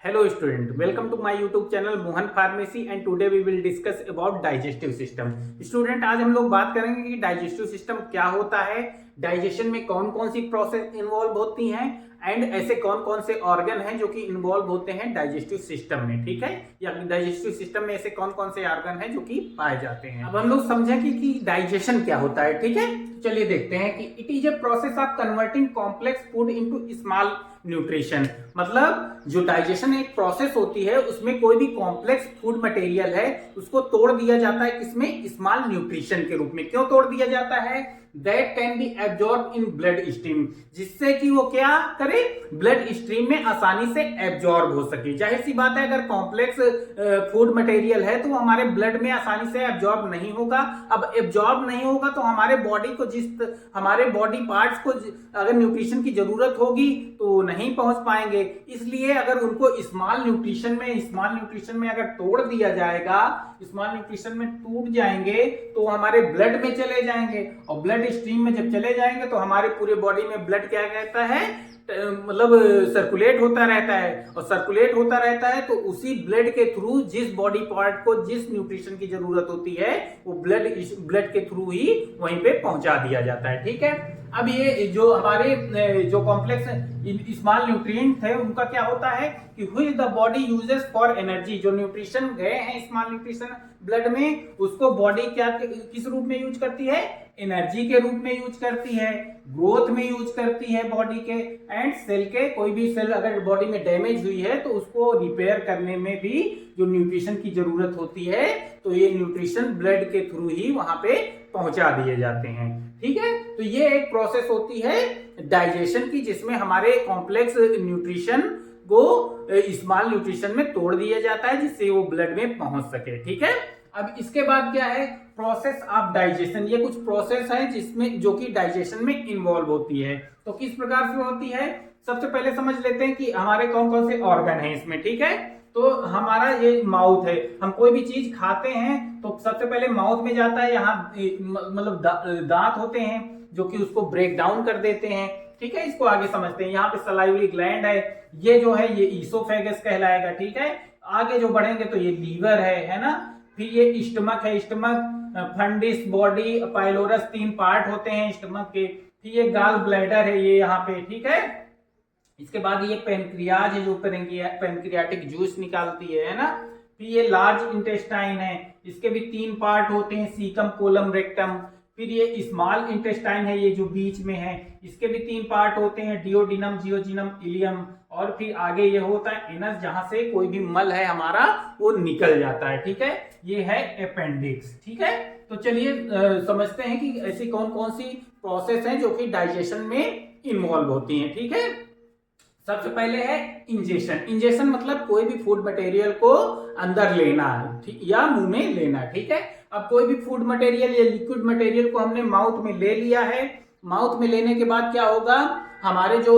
Hello student, welcome to my YouTube channel Mohan pharmacy and today we will discuss about digestive system. Student, आज हम लोग बात करेंगे कि डाइजेस्टिव सिस्टम क्या होता है, डाइजेशन में कौन कौन सी प्रोसेस इन्वॉल्व होती हैं एंड ऐसे कौन कौन से ऑर्गन हैं जो कि इन्वॉल्व होते हैं डाइजेस्टिव सिस्टम में। ठीक है, या डाइजेस्टिव सिस्टम में ऐसे कौन कौन से ऑर्गन हैं जो कि पाए जाते हैं। अब हम लोग समझेंगे कि डाइजेशन क्या होता है। ठीक है, चलिए देखते हैं कि it is a process of converting complex food into small nutrition. मतलब जो डाइजेशन एक प्रोसेस होती है उसमें कोई भी कॉम्प्लेक्स फूड मटेरियल है उसको तोड़ दिया जाता है किसमें, स्मॉल न्यूट्रिशन के रूप में। क्यों तोड़ दिया जाता है? That can be absorb in blood stream, जिससे कि वो क्या करे, ब्लड स्ट्रीम में आसानी से एब्जॉर्ब हो सके। जाहिर सी बात है, अगर कॉम्प्लेक्स फूड मटेरियल है तो वो हमारे ब्लड में आसानी से एब्जॉर्ब नहीं होगा। अब एब्जॉर्ब नहीं होगा तो हमारे बॉडी को हमारे बॉडी पार्ट्स को अगर न्यूट्रिशन की जरूरत होगी तो नहीं पहुंच पाएंगे। इसलिए अगर उनको स्मॉल न्यूट्रिशन में अगर तोड़ दिया जाएगा, स्मॉल न्यूट्रिशन में टूट जाएंगे तो हमारे ब्लड में चले जाएंगे, और ब्लड स्ट्रीम में जब चले जाएंगे तो हमारे पूरे बॉडी में ब्लड क्या कहता है, मतलब सर्कुलेट होता रहता है। और सर्कुलेट होता रहता है तो उसी ब्लड के थ्रू जिस बॉडी पार्ट को जिस न्यूट्रिशन की जरूरत होती है वो ब्लड के थ्रू ही वहीं पे पहुंचा दिया जाता है। ठीक है, अब ये जो हमारे जो कॉम्प्लेक्स स्मॉल न्यूट्रिएंट है उनका क्या होता है कि which the body uses for energy. जो न्यूट्रिशन गए हैं स्मॉल न्यूट्रिशन ब्लड में, उसको बॉडी क्या किस रूप में यूज करती है, एनर्जी के रूप में यूज करती है, ग्रोथ में यूज करती है बॉडी के, एंड सेल के, कोई भी सेल अगर बॉडी में डैमेज हुई है तो उसको रिपेयर करने में भी जो न्यूट्रिशन की जरूरत होती है तो ये न्यूट्रिशन ब्लड के थ्रू ही वहां पे पहुंचा दिए जाते हैं। ठीक है, तो ये एक प्रोसेस होती है डाइजेशन की जिसमें हमारे कॉम्प्लेक्स न्यूट्रिशन को स्मॉल न्यूट्रिशन में तोड़ दिया जाता है जिससे वो ब्लड में पहुंच सके। ठीक है, अब इसके बाद क्या है, प्रोसेस ऑफ डाइजेशन। ये कुछ प्रोसेस है जिसमें जो कि डाइजेशन में इन्वॉल्व होती है। तो किस प्रकार से होती है, सबसे पहले समझ लेते हैं कि हमारे कौन कौन से ऑर्गन हैं इसमें। ठीक है, तो हमारा ये माउथ है, हम कोई भी चीज खाते हैं तो सबसे पहले माउथ में जाता है, यहाँ मतलब दांत होते हैं जो कि उसको ब्रेक डाउन कर देते हैं। ठीक है, इसको आगे समझते हैं। यहाँ पे सलाइवरी ग्लैंड है, ये जो है ये ईसोफेगस कहलाएगा। ठीक है, आगे जो बढ़ेंगे तो ये लीवर है ना, फिर ये स्टमक है, स्टमक, फंडिस, बॉडी, पाइलोरस, 3 पार्ट होते हैं स्टमक के। फिर ये गाल ब्लैडर है ये यहाँ पे। ठीक है, इसके बाद ये पेनक्रियाज है जो पेनक्रियाटिक जूस निकालती है ना। फिर ये लार्ज इंटेस्टाइन है, इसके भी 3 पार्ट होते हैं, सीकम, कोलम, रेक्टम। फिर ये स्मॉल इंटेस्टाइन है, ये जो बीच में है, इसके भी 3 पार्ट होते हैं, डियोडिनम, जियोजिनम, इलियम। और फिर आगे ये होता है एनस, जहां से कोई भी मल है हमारा वो निकल जाता है। ठीक है, ये है अपेंडिक्स। ठीक है, तो चलिए समझते हैं कि ऐसी कौन कौन सी प्रोसेस हैं जो कि डाइजेशन में इन्वॉल्व होती हैं। ठीक है, सबसे पहले है इंजेशन। इंजेशन मतलब कोई भी फूड मटेरियल को अंदर लेना है या मुंह में लेना। ठीक है, अब कोई भी फूड मटेरियल या लिक्विड मटेरियल को हमने माउथ में ले लिया है। माउथ में लेने के बाद क्या होगा, हमारे जो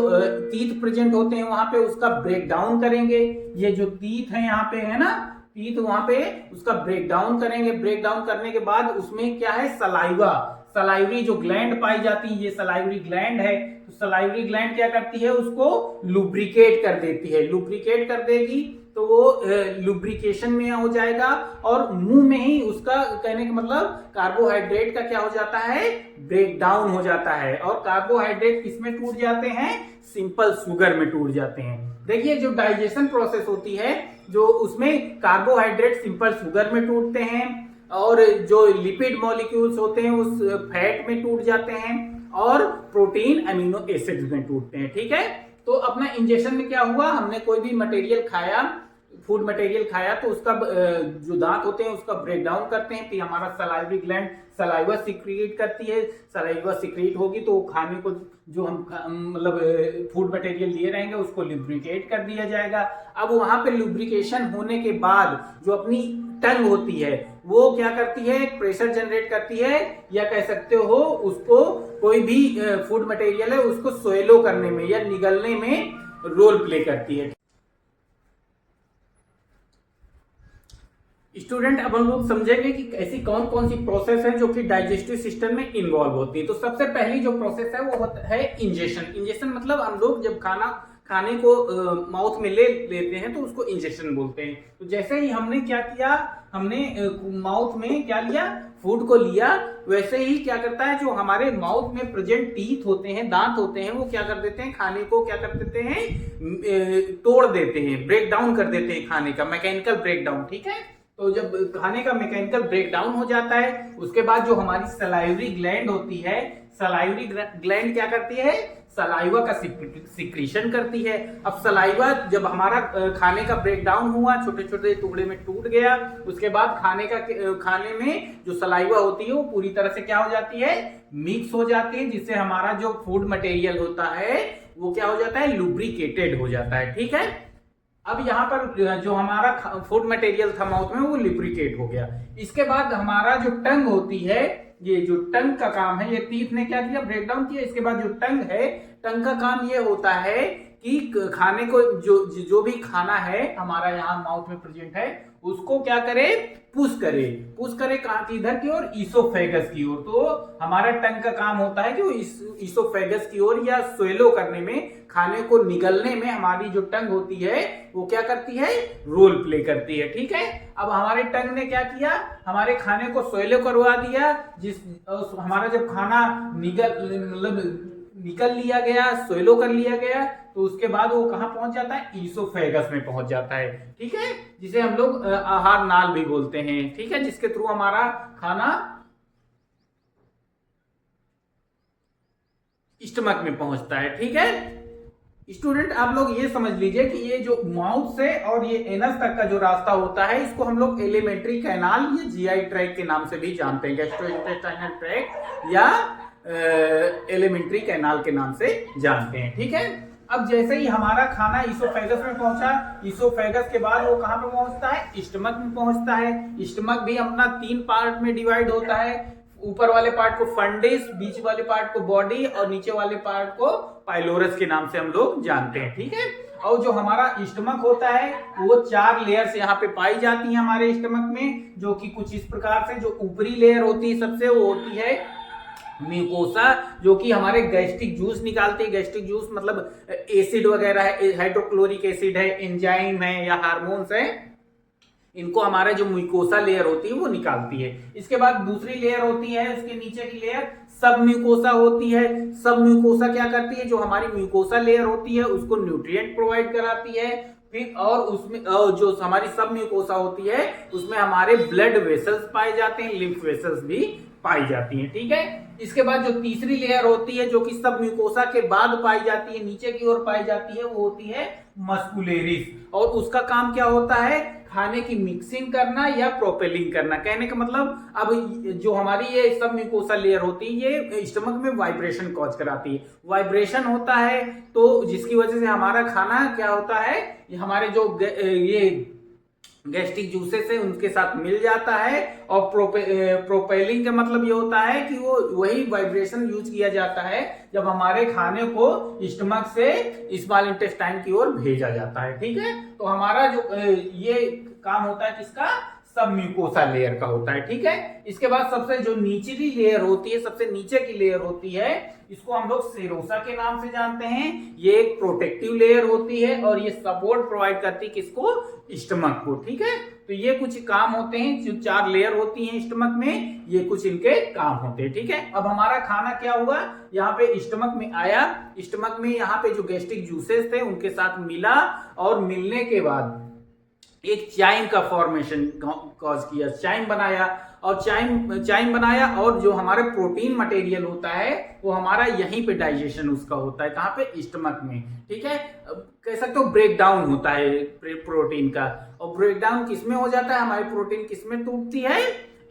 टीथ प्रेजेंट होते हैं वहां पे उसका ब्रेक डाउन करेंगे। ये जो टीथ है यहाँ पे है ना, टीथ वहां पे उसका ब्रेक डाउन करेंगे। ब्रेक डाउन करने के बाद उसमें क्या है, सलाइवा, सलाइवरी जो ग्लैंड पाई जाती है, ये सलाइवरी ग्लैंड है। तो सलाइवरी ग्लैंड क्या करती है, उसको लुब्रिकेट कर देती है। लुब्रिकेट कर देगी तो वो लुब्रिकेशन में हो जाएगा, और मुंह में ही उसका कहने का मतलब कार्बोहाइड्रेट का क्या हो जाता है, ब्रेक डाउन हो जाता है। और कार्बोहाइड्रेट किसमें टूट जाते हैं, सिंपल शुगर में टूट जाते हैं। देखिए, जो डाइजेशन प्रोसेस होती है जो उसमें कार्बोहाइड्रेट सिंपल शुगर में टूटते हैं, और जो लिपिड मॉलिक्यूल्स होते हैं उस फैट में टूट जाते हैं, और प्रोटीन अमीनो एसिड्स में टूटते हैं। ठीक है, तो अपना इंजेक्शन में क्या हुआ, हमने कोई भी मटेरियल खाया, फूड मटेरियल खाया तो उसका जो दांत होते हैं उसका ब्रेक डाउन करते हैं। फिर हमारा सलाइवरी ग्लैंड सलाइवा सिक्रीट करती है। सलाइवा सिक्रीट होगी तो खाने को जो हम मतलब फूड मटेरियल लिए रहेंगे उसको लुब्रिकेट कर दिया जाएगा। अब वहां पे लुब्रिकेशन होने के बाद जो अपनी टंग होती है वो क्या करती है, प्रेशर जनरेट करती है, या कह सकते हो उसको कोई भी फूड मटेरियल है उसको स्वेलो करने में या निगलने में रोल प्ले करती है। स्टूडेंट, अब हम लोग समझेंगे कि ऐसी कौन कौन सी प्रोसेस है जो कि डाइजेस्टिव सिस्टम में इन्वॉल्व होती है। तो सबसे पहली जो प्रोसेस है वो है इंजेशन। इंजेशन मतलब हम लोग जब खाना खाने को माउथ में ले लेते हैं तो उसको इंजेक्शन बोलते हैं। तो जैसे ही हमने क्या किया, हमने माउथ में क्या लिया, फूड को लिया, वैसे ही क्या करता है जो हमारे माउथ में प्रेजेंट टीथ होते हैं, दांत होते हैं, वो क्या कर देते हैं, खाने को क्या कर देते हैं, तोड़ देते हैं, ब्रेक डाउन कर देते हैं खाने का, मैकेनिकल ब्रेक डाउन। ठीक है, तो जब खाने का मैकेनिकल ब्रेक डाउन हो जाता है, उसके बाद जो हमारी सलाइवरी ग्लैंड होती है, सलाइवरी ग्लैंड क्या करती है, सलाइवा का सिक्रीशन करती है। अब सलाइवा जब हमारा खाने का ब्रेक डाउन हुआ, छोटे छोटे टुकड़े में टूट गया, उसके बाद खाने में जो सलाइवा होती है वो पूरी तरह से क्या हो जाती है, मिक्स हो जाती है, जिससे हमारा जो फूड मटेरियल होता है वो क्या हो जाता है, लुब्रिकेटेड हो जाता है। ठीक है, अब यहाँ पर जो हमारा फूड मटेरियल था माउथ में वो लुब्रिकेट हो गया। इसके बाद हमारा जो टंग होती है, ये जो टंग का काम है, ये टीथ ने क्या किया, ब्रेक डाउन किया। इसके बाद जो टंग है, टंग का काम ये होता है कि खाने को जो भी खाना है हमारा यहाँ माउथ में प्रेजेंट है, उसको क्या करे, पुश करे कहाँ की, इधर की ओर, ईसोफेगस की ओर। तो हमारा टंग का काम होता है कि वो ईसोफेगस की ओर या स्वेलो करने में, खाने को निगलने में हमारी जो टंग होती है वो क्या करती है, रोल प्ले करती है। ठीक है, अब हमारे टंग ने क्या किया, हमारे खाने को स्वेलो करवा दिया, हमारा जब खाना निकल लिया गया, स्वेलो कर लिया गया, तो उसके बाद वो कहां पहुंच जाता है, ईसोफेगस में पहुंच जाता है। ठीक है, जिसे हम लोग आहार नाल भी बोलते हैं। ठीक है, जिसके थ्रू हमारा खाना स्टमक में पहुंचता है। ठीक है स्टूडेंट, आप लोग ये समझ लीजिए कि ये जो माउथ से और ये एनस तक का जो रास्ता होता है, इसको हम लोग एलिमेंट्री कैनाल या जीआई ट्रैक के नाम से भी जानते हैं, गैस्ट्रोइंटेस्टाइनल ट्रैक या एलिमेंट्री कैनाल के नाम से जानते हैं। ठीक है, अब जैसे ही हमारा खाना ईसोफेगस में पहुंचा, ईसोफेगस के बाद वो कहां पे पहुंचता है, स्टमक में पहुंचता है। स्टमक भी अपना 3 पार्ट में डिवाइड होता है, ऊपर वाले पार्ट को फंडिस, बीच वाले पार्ट को बॉडी और नीचे वाले पार्ट को पाइलोरस के नाम से हम लोग जानते हैं। ठीक है, और जो हमारा स्टमक होता है वो 4 लेयर्स यहाँ पे पाई जाती हैं हमारे स्टमक में, जो कि कुछ इस प्रकार से, जो ऊपरी लेयर होती है सबसे, वो होती है म्यूकोसा, जो कि हमारे गैस्ट्रिक जूस निकालते हैं। गैस्ट्रिक जूस मतलब एसिड वगैरह है, हाइड्रोक्लोरिक एसिड है, एंजाइम है या हार्मोन्स है, इनको हमारा जो म्यूकोसा लेयर होती है वो निकालती है। इसके बाद दूसरी लेयर होती है, उसके नीचे की लेयर सब म्यूकोसा होती है। सब म्यूकोसा क्या करती है, जो हमारी म्यूकोसा लेयर होती है उसको न्यूट्रिएंट प्रोवाइड कराती है। फिर और उसमें जो हमारी सब म्यूकोसा होती है उसमें हमारे ब्लड वेसल्स पाए जाते हैं, लिम्फ वेसल्स भी पाई जाती हैं। ठीक है, इसके बाद जो तीसरी लेयर होती है, जो कि सब म्यूकोसा के बाद पाई जाती है, नीचे की ओर पाई जाती है, वो होती है मस्कुलेरिस। और उसका काम क्या होता है, खाने की मिक्सिंग करना या प्रोपेलिंग करना। कहने का मतलब, अब जो हमारी ये सब म्यूकोसा लेयर होती है ये स्टमक में वाइब्रेशन कॉज कराती है। वाइब्रेशन होता है तो जिसकी वजह से हमारा खाना क्या होता है, हमारे जो ये गैस्ट्रिक जूसेस है उनके साथ मिल जाता है। और प्रोपेलिंग का मतलब ये होता है कि वो वही वाइब्रेशन यूज किया जाता है जब हमारे खाने को स्टमक से स्मॉल इंटेस्टाइन की ओर भेजा जाता है। ठीक है, तो हमारा जो ये काम होता है किसका, सब म्यूकोसा लेयर का होता है। ठीक है, इसके बाद सबसे जो निचली लेयर होती है, सबसे नीचे की लेयर होती है, इसको हम लोग सेरोसा के नाम से जानते हैं। ये एक प्रोटेक्टिव लेयर होती है और ये सपोर्ट प्रोवाइड करती है किसको, स्टमक को। ठीक है, तो ये कुछ काम होते हैं, जो 4 लेयर होती हैं स्टमक में, ये कुछ इनके काम होते हैं। ठीक है, अब हमारा खाना क्या हुआ, यहाँ पे स्टमक में आया, स्टमक में यहाँ पे जो गैस्ट्रिक जूसेस थे उनके साथ मिला, और मिलने के बाद एक चाइम का फॉर्मेशन कॉज किया, चाइम बनाया, और चाइम बनाया, और जो हमारे प्रोटीन मटेरियल होता है वो हमारा यहीं पे डाइजेशन उसका होता है, कहाँ पे, स्टमक में। ठीक है, कह सकते हो ब्रेक डाउन होता है प्रोटीन का। और ब्रेक डाउन किसमें हो जाता है, हमारी प्रोटीन किसमें टूटती है,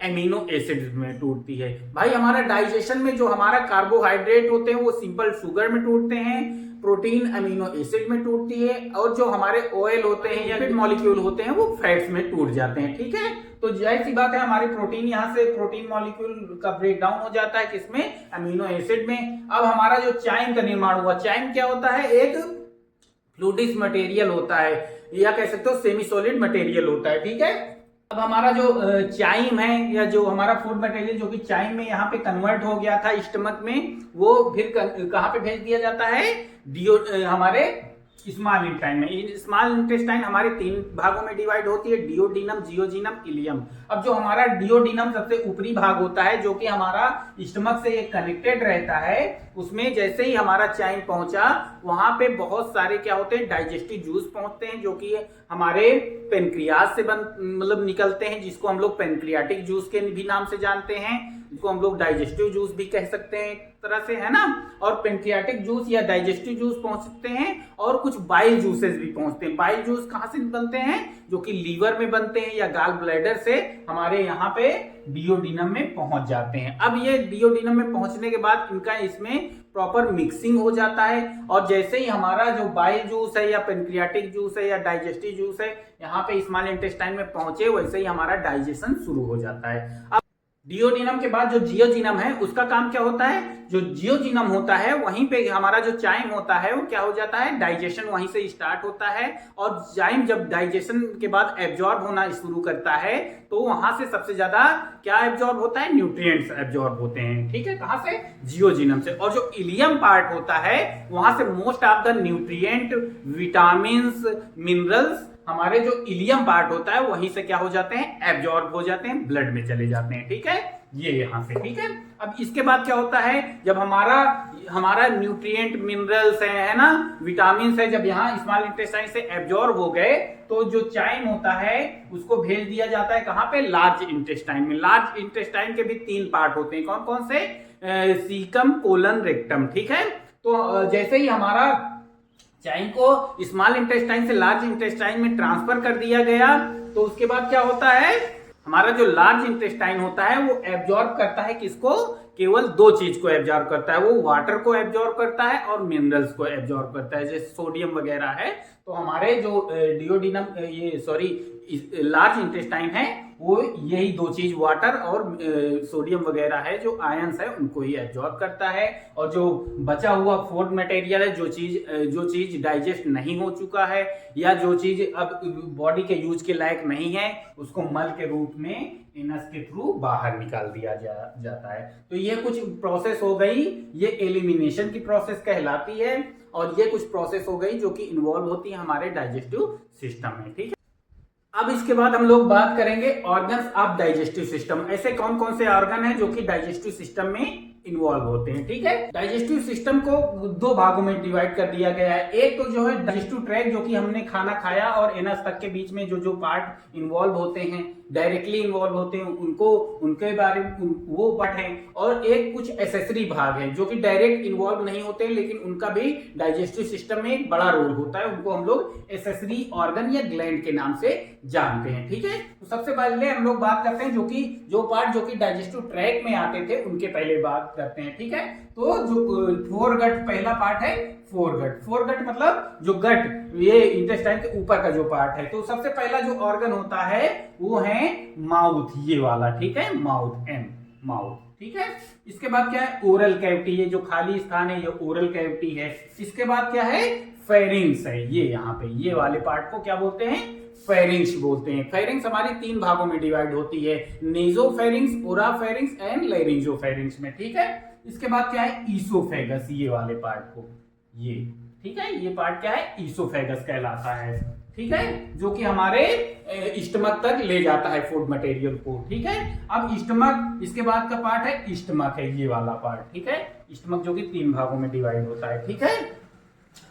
एमिनो एसिड में टूटती है। भाई हमारा डाइजेशन में जो हमारा कार्बोहाइड्रेट होते हैं वो सिंपल शुगर में टूटते हैं, प्रोटीन अमीनो एसिड में टूटती है, और जो हमारे ऑयल होते हैं या लिपिड मॉलिक्यूल होते हैं वो फैट्स में टूट जाते हैं। ठीक है, तो जाहिर सी बात है हमारी प्रोटीन, यहाँ से प्रोटीन मॉलिक्यूल का ब्रेक डाउन हो जाता है किसमें, अमीनो एसिड में। अब हमारा जो चाइम का निर्माण हुआ, चाइम क्या होता है, एक फ्लूइडिस मटेरियल होता है, या कह सकते हो सेमी सॉलिड मटेरियल होता है। ठीक है, अब हमारा जो चाइम है या जो हमारा फूड मटेरियल जो कि चाइम में यहाँ पे कन्वर्ट हो गया था स्टमक में, वो फिर कहाँ पे भेज दिया जाता है, हमारे स्मॉल इंटेस्टाइन में, स्मॉल इंटेस्टाइन हमारे 3 भागों में डिवाइड होती है, डिओडिनम, जियोजिनम, इलियम। अब जो हमारा डिओडिनम सबसे ऊपरी भाग होता है जो कि हमारा स्टमक से कनेक्टेड रहता है, उसमें जैसे ही हमारा चाइन पहुंचा वहां पे बहुत सारे क्या होते हैं, डाइजेस्टिव जूस पहुंचते हैं जो कि हमारे पेनक्रियाज से मतलब निकलते हैं, जिसको हम लोग पेनक्रियाटिक जूस के भी नाम से जानते हैं, जिसको हम लोग डाइजेस्टिव जूस भी कह सकते हैं एक तरह से, है ना। और पेनक्रियाटिक जूस या डाइजेस्टिव जूस पहुंचते हैं और कुछ बाइल जूसेस भी पहुंचते हैं। बाइल जूस कहां से बनते हैं, जो कि लीवर में बनते हैं या गाल ब्लैडर से हमारे यहाँ पे डिओडिनम में पहुंच जाते हैं। अब ये डिओडिनम में पहुंचने के बाद इनका इसमें प्रॉपर मिक्सिंग हो जाता है और जैसे ही हमारा जो बाइल जूस है या पेनक्रियाटिक जूस है या डाइजेस्टिव जूस है यहाँ पे स्मॉल इंटेस्टाइन में पहुंचे, वैसे ही हमारा डाइजेशन शुरू हो जाता है। अब डिओडिनम के बाद जो जियोजिनम है उसका काम क्या होता है, जो जियोजिनम होता है वहीं पे हमारा जो चाइम होता है वो क्या हो जाता है, डाइजेशन वहीं से स्टार्ट होता है। और चाइम जब डाइजेशन के बाद एब्जॉर्ब होना शुरू करता है तो वहां से सबसे ज्यादा क्या एब्जॉर्ब होता है, न्यूट्रिएंट्स एब्जॉर्ब होते हैं, ठीक है, कहां से, जियोजिनम से। और जो इलियम पार्ट होता है वहां से most of the nutrient, vitamin, minerals हमारे जो इलियम पार्ट होता है वहीं से क्या हो जाते हैं, एब्जॉर्ब हो जाते हैं, ब्लड में चले जाते हैं, ठीक है, ये यहां से, ठीक है। अब इसके बाद क्या होता है, जब हमारा न्यूट्रिएंट, मिनरल्स है ना, विटामिन है, जब यहाँ स्मॉल इंटेस्टाइन से एब्जॉर्ब हो गए तो जो चाइम होता है उसको भेज दिया जाता है कहां पे, लार्ज इंटेस्टाइन में। लार्ज इंटेस्टाइन के भी 3 पार्ट होते हैं, कौन कौन से, सीकम, कोलन, रेक्टम, ठीक है। तो जैसे ही हमारा चाइम को स्मॉल इंटेस्टाइन से लार्ज इंटेस्टाइन में ट्रांसफर कर दिया गया तो उसके बाद क्या होता है, हमारा जो लार्ज इंटेस्टाइन होता है वो एब्जॉर्ब करता है किसको, केवल 2 चीज को एब्जॉर्ब करता है, वो वाटर को एब्जॉर्ब करता है और मिनरल्स को एब्जॉर्ब करता है, जैसे सोडियम वगैरह है। तो हमारे जो डिओडिनम लार्ज इंटेस्टाइन है वो यही 2 चीज, वाटर और सोडियम वगैरह है, जो आयंस है उनको ही एब्जॉर्ब करता है। और जो बचा हुआ फूड मटेरियल है, जो चीज डाइजेस्ट नहीं हो चुका है या जो चीज अब बॉडी के यूज के लायक नहीं है, उसको मल के रूप में एनस के थ्रू बाहर निकाल दिया जाता है। तो ये कुछ प्रोसेस हो गई, ये एलिमिनेशन की प्रोसेस कहलाती है और ये कुछ प्रोसेस हो गई जो कि इन्वॉल्व होती है हमारे डाइजेस्टिव सिस्टम में, ठीक है। अब इसके बाद हम लोग बात करेंगे ऑर्गन्स ऑफ डाइजेस्टिव सिस्टम। ऐसे कौन कौन से ऑर्गन हैं जो कि डाइजेस्टिव सिस्टम में इन्वॉल्व होते हैं, ठीक है। डाइजेस्टिव सिस्टम को 2 भागों में डिवाइड कर दिया गया है। एक तो जो है डाइजेस्टिव ट्रैक्ट, जो कि हमने खाना खाया और एनस तक के बीच में जो पार्ट इन्वॉल्व होते हैं, डायरेक्टली इन्वॉल्व होते हैं, उनके बारे में वो पार्ट है। और एक कुछ एसेसरी भाग है जो कि डायरेक्ट इन्वॉल्व नहीं होते हैं लेकिन उनका भी डाइजेस्टिव सिस्टम में एक बड़ा रोल होता है, उनको हम लोग एसेसरी ऑर्गन या ग्लैंड के नाम से जानते हैं, ठीक है। तो सबसे पहले हम लोग बात करते हैं जो पार्ट जो कि डाइजेस्टिव ट्रैक्ट में आते थे उनके पहले बात करते हैं, ठीक है। तो जो फोरगट पहला पार्ट है, फोरगट मतलब जो गट, ये इंटेस्टाइन के ऊपर का जो पार्ट है। तो सबसे पहला जो ऑर्गन होता है वो है माउथ, ये वाला, ठीक है, माउथ, ठीक है। इसके बाद क्या है, ओरल कैविटी, ये जो खाली स्थान है ये ओरल कैविटी है। इसके बाद क्या है, फेरिंग्स है, ये यहाँ पे ये वाले पार्ट को क्या बोलते हैं, फेरिंग्स बोलते हैं। फेरिंग्स हमारी 3 भागों में डिवाइड होती है, नेजोफेरिंग्स, ओराफेरिंग्स एंड लैरिंजोफेरिंग्स में, ठीक है। इसके बाद क्या है, ईसोफेगस, ये वाले पार्ट को, ये, ठीक है, ये पार्ट क्या है, ईसोफेगस कहलाता है, ठीक है, जो कि हमारे स्टमक तक ले जाता है फूड मटेरियल को, ठीक है। अब स्टमक, इसके बाद का पार्ट है स्टमक, है ये वाला पार्ट, ठीक है, स्टमक जो कि 3 भागों में डिवाइड होता है, ठीक है।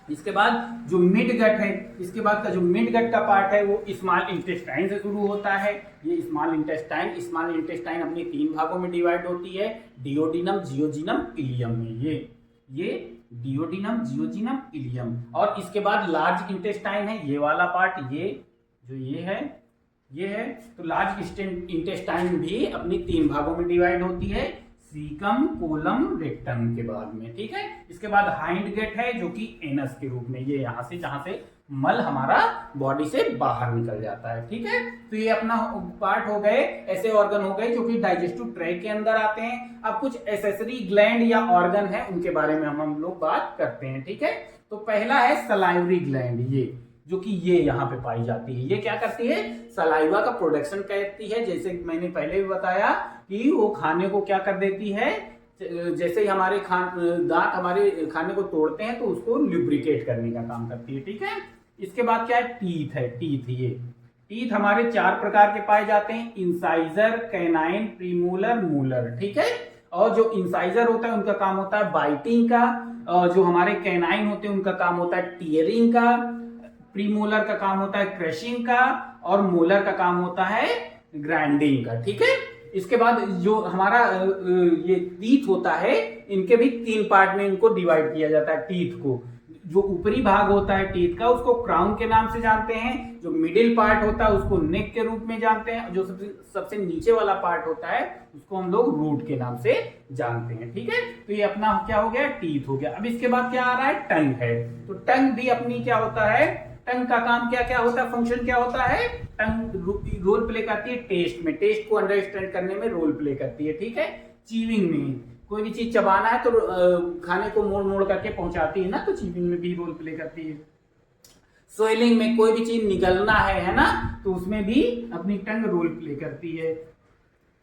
इसके बाद जो मिड गट है, इसके बाद का जो मिड गट का पार्ट है वो स्मॉल इंटेस्टाइन से शुरू होता है। ये स्मॉल इंटेस्टाइन अपनी 3 भागों में डिवाइड होती है, डिओडिनम, जियोजिनम, इलियम में। ये डिओडिनम, जियोजिनम, इलियम। और इसके बाद लार्ज इंटेस्टाइन है, ये वाला पार्ट, ये है। तो लार्ज इंटेस्टाइन भी अपनी 3 भागों में डिवाइड होती है, सीकम, कोलम, रेक्टम के बाद में, ठीक है। इसके बाद हाइंड गट है जो कि एनस के रूप में, ये यहाँ से जहां से मल हमारा बॉडी से बाहर निकल जाता है, ठीक है। तो ये अपना पार्ट हो गए, ऐसे ऑर्गन हो गए जो कि डाइजेस्टिव ट्रैक्ट के अंदर आते हैं। अब कुछ एसेसरी ग्लैंड या ऑर्गन है उनके बारे में हम लोग बात करते हैं, ठीक है। तो पहला है सलाइवरी ग्लैंड, ये जो कि ये यहाँ पे पाई जाती है। ये क्या करती है, सलाइवा का प्रोडक्शन करती है। जैसे मैंने पहले भी बताया कि वो खाने को क्या कर देती है, जैसे ही हमारे दांत हमारे खाने को तोड़ते हैं तो उसको लुब्रिकेट करने का काम करती है, ठीक है। इसके बाद क्या है, टीथ है। टीथ हमारे 4 प्रकार के पाए जाते हैं, इंसाइजर, कैनाइन, प्रीमोलर, मोलर, ठीक है। और जो इंसाइजर होता है उनका काम होता है बाइटिंग का, और जो हमारे कैनाइन होते हैं उनका काम होता है टीयरिंग का, प्रीमोलर का काम होता है क्रशिंग का, और मोलर का काम होता है ग्राइंडिंग का, ठीक है। इसके बाद जो हमारा ये टीथ होता है, इनके भी 3 पार्ट में इनको डिवाइड किया जाता है। टीथ को, जो ऊपरी भाग होता है टीथ का, उसको क्राउन के नाम से जानते हैं। जो मिडिल पार्ट होता है उसको नेक के रूप में जानते हैं। जो सबसे नीचे वाला पार्ट होता है उसको हम लोग रूट के नाम से जानते हैं, ठीक है। तो ये अपना क्या हो गया, टीथ हो गया। अब इसके बाद क्या आ रहा है, टंग है। तो टंग भी अपनी क्या होता है, टंग का काम क्या क्या होता है, फंक्शन क्या होता है, टंग रोल प्ले करती है टेस्ट में, टेस्ट को अंडरस्टैंड करने में रोल प्ले करती है, ठीक है। चीविंग में, कोई भी चीज चबाना है तो खाने को मोड़ मोड़ करके पहुंचाती है ना, तो चीविंग में भी रोल प्ले करती है। सोइलिंग में, कोई भी चीज निगलना है ना, तो उसमें भी अपनी टंग रोल प्ले करती है।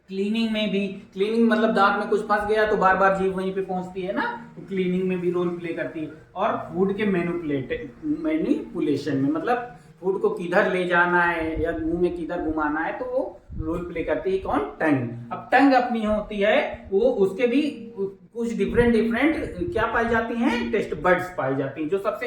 क्लीनिंग में भी, क्लीनिंग मतलब दांत में कुछ फंस गया तो बार बार जीभ वहीं पे पहुंचती है ना, तो क्लीनिंग में भी रोल प्ले करती है। और फूड के मैनिपुलेशन में, मतलब फूड को किधर ले जाना है या मुंह में किधर घुमाना है, तो वो रोल प्ले करती है कौन, टंग। अब टंग अपनी होती है, वो उसके भी कुछ डिफरेंट क्या पाई जाती हैं, टेस्ट बड्स पाई जाती हैं। जो सबसे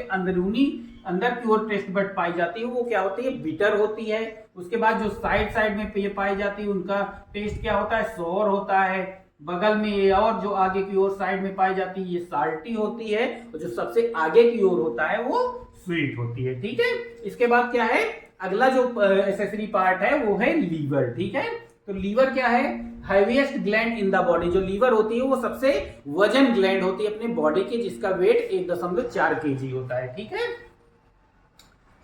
अंदर की ओर टेस्ट बड पाई जाती है वो क्या होती है, बिटर होती है। उसके बाद जो साइड में ये पाई जाती है उनका टेस्ट क्या होता है, सोर होता है। बगल में ये, और जो आगे की ओर साइड में पाई जाती है ये साल्टी होती है, और जो सबसे आगे की ओर होता है वो स्वीट होती है, ठीक है। इसके बाद क्या है, अगला जो एसेसरी पार्ट है वो है लीवर, ठीक है। तो लीवर क्या है, heaviest gland in the body. जो लीवर होती है वो सबसे वजन ग्लैंड होती है अपनी बॉडी की, जिसका वेट 1.4 kg होता है, ठीक है।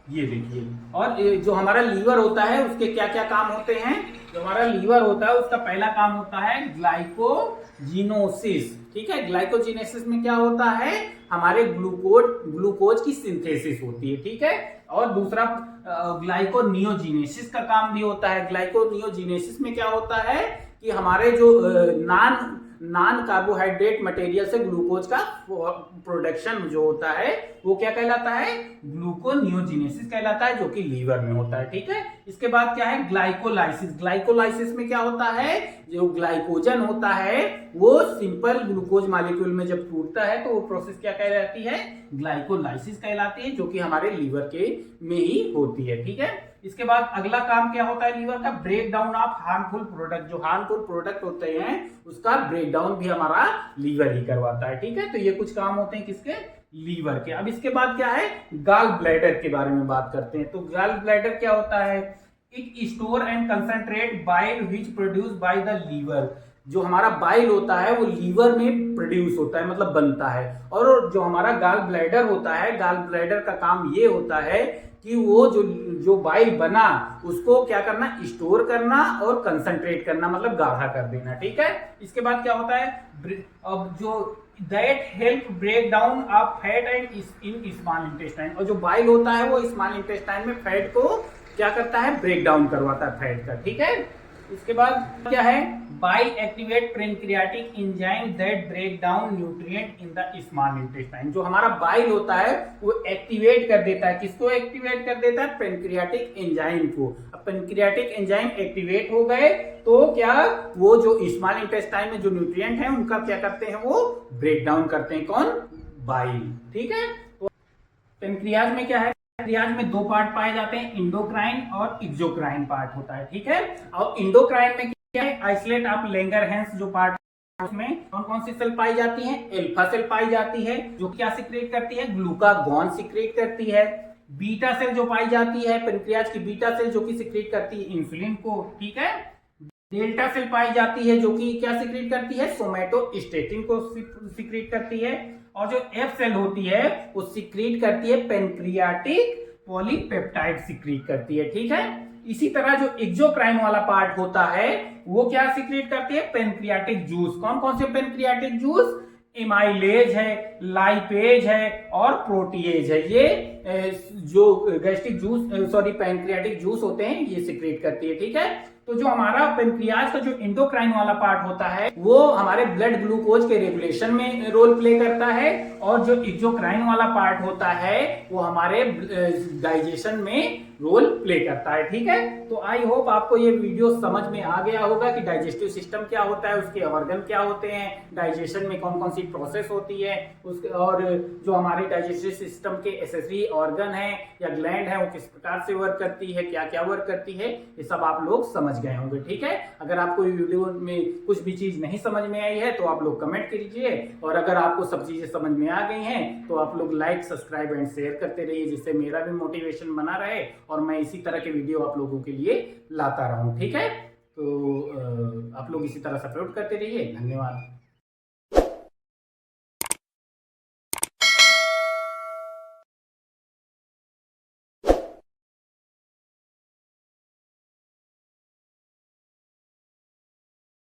ये देखिए, और जो हमारा लीवर होता है उसके क्या क्या काम होते हैं। जो हमारा लीवर होता है उसका पहला काम होता है ग्लाइकोजिनोसिस, ठीक है। ग्लाइकोजिनेसिस में क्या होता है, हमारे ग्लूकोज की सिंथेसिस होती है, ठीक है। और दूसरा ग्लाइकोनियोजिनेसिस का काम भी होता है। ग्लाइकोनियोजिनेसिस में क्या होता है कि हमारे जो नॉन कार्बोहाइड्रेट मटेरियल से ग्लूकोज का प्रोडक्शन जो होता है वो क्या कहलाता है, ग्लूकोनियोजिनेसिस कहलाता है, जो कि लीवर में होता है, ठीक है। इसके बाद क्या है, ग्लाइकोलाइसिस। ग्लाइकोलाइसिस में क्या होता है, जो ग्लाइकोजन होता है वो सिंपल ग्लूकोज मॉलिक्यूल में जब टूटता है तो वो प्रोसेस क्या कहलाती है, ग्लाइकोलाइसिस कहलाती है, जो कि हमारे लीवर के में ही होती है, ठीक है। इसके बाद अगला काम क्या होता है लीवर का, break down of harmful product. जो हार्मफुल प्रोडक्ट होते हैं उसका ब्रेक डाउन भी हमारा लीवर ही करवाता है, ठीक है। तो ये कुछ काम होते हैं किसके, लीवर के। अब इसके बाद क्या है, गाल ब्लैडर के बारे में बात करते हैं। तो गाल ब्लैडर क्या होता है, it store and concentrate bile which produce by the liver. जो हमारा बाइल होता है वो लीवर में प्रोड्यूस होता है, मतलब बनता है। और जो हमारा गाल ब्लैडर होता है, गाल ब्लैडर का काम ये होता है कि वो जो बाइल बना उसको क्या करना, स्टोर करना और कंसंट्रेट करना, मतलब गाढ़ा कर देना, ठीक है। इसके बाद क्या होता है, अब जो that help break down of fat and in small intestine. और जो बाइल होता है वो स्मॉल इंटेस्टाइन में फैट को क्या करता है, ब्रेक डाउन करवाता है फैट का, ठीक है। इसके बाद क्या है, bile activate pancreatic enzyme that break down nutrient in the small intestine. जो हमारा बाइल होता है वो एक्टिवेट कर देता है, किसको एक्टिवेट कर देता है, पैंक्रियाटिक एंजाइम को। अब पैंक्रियाटिक एंजाइम एक्टिवेट हो गए तो क्या, वो जो स्मॉल इंटेस्टाइन में जो न्यूट्रिएंट है उनका क्या करते हैं, वो ब्रेक डाउन करते हैं, कौन, बाइल, ठीक है। तो पैंक्रियाज में क्या है, पैंक्रियाज में 2 पार्ट पाए जाते हैं, इंडोक्राइन और एक्सोक्राइन पार्ट होता है, ठीक है। और इंडोक्राइन में क्या है, आइसोलेट ऑफ लैंगरहैंस जो पार्ट है उसमें कौन कौन सी सेल पाई जाती है, अल्फा सेल पाई जाती है जो क्या सिक्रेट करती है, ग्लूकागॉन सिक्रेट करती है। बीटा सेल जो पाई जाती है पैंक्रियाज की, बीटा सेल जो कि सिक्रेट करती है इंसुलिन को, ठीक है। डेल्टा सेल पाई जाती है जो कि क्या सिक्रेट करती है, सोमैटोस्टेटिन को सिक्रेट करती है। और जो एफ सेल होती है वो सिक्रेट करती है पैंक्रियाटिक पॉलीपेप्टाइड सिक्रेट करती है, ठीक है। इसी तरह जो एक्सोक्राइन वाला पार्ट होता है वो क्या सिक्रेट करती है, पैंक्रियाटिक जूस। कौन कौन से पैंक्रियाटिक जूस, एमाइलेज है, लाइपेज है और प्रोटीएज है। ये जो गैस्ट्रिक जूस पैंक्रियाटिक जूस होते हैं ये सिक्रेट करती है, ठीक है। तो जो हमारा पेनक्रियाज का जो एंडोक्राइन वाला पार्ट होता है वो हमारे ब्लड ग्लूकोज के रेगुलेशन में रोल प्ले करता है, और जो एक्सोक्राइन वाला पार्ट होता है वो हमारे डाइजेशन में रोल प्ले करता है। ठीक है, तो आई होप आपको ये वीडियो समझ में आ गया होगा कि डाइजेस्टिव सिस्टम क्या होता है, उसके ऑर्गन क्या होते हैं, डाइजेशन में कौन कौन सी प्रोसेस होती है उसके, और जो हमारे डाइजेस्टिव सिस्टम के एसेसरी ऑर्गन है या ग्लैंड है वो किस प्रकार से वर्क करती है, क्या क्या वर्क करती है, ये सब आप लोग समझ गए होंगे। ठीक है, अगर आपको वीडियो में कुछ भी चीज नहीं समझ में आई है तो आप लोग कमेंट कीजिए, और अगर आपको सब चीजें समझ में आ गई हैं तो आप लोग लाइक, सब्सक्राइब एंड शेयर करते रहिए, जिससे मेरा भी मोटिवेशन बना रहे और मैं इसी तरह के वीडियो आप लोगों के लिए लाता रहूं। ठीक है, तो आप लोग इसी तरह सपोर्ट करते रहिए। धन्यवाद।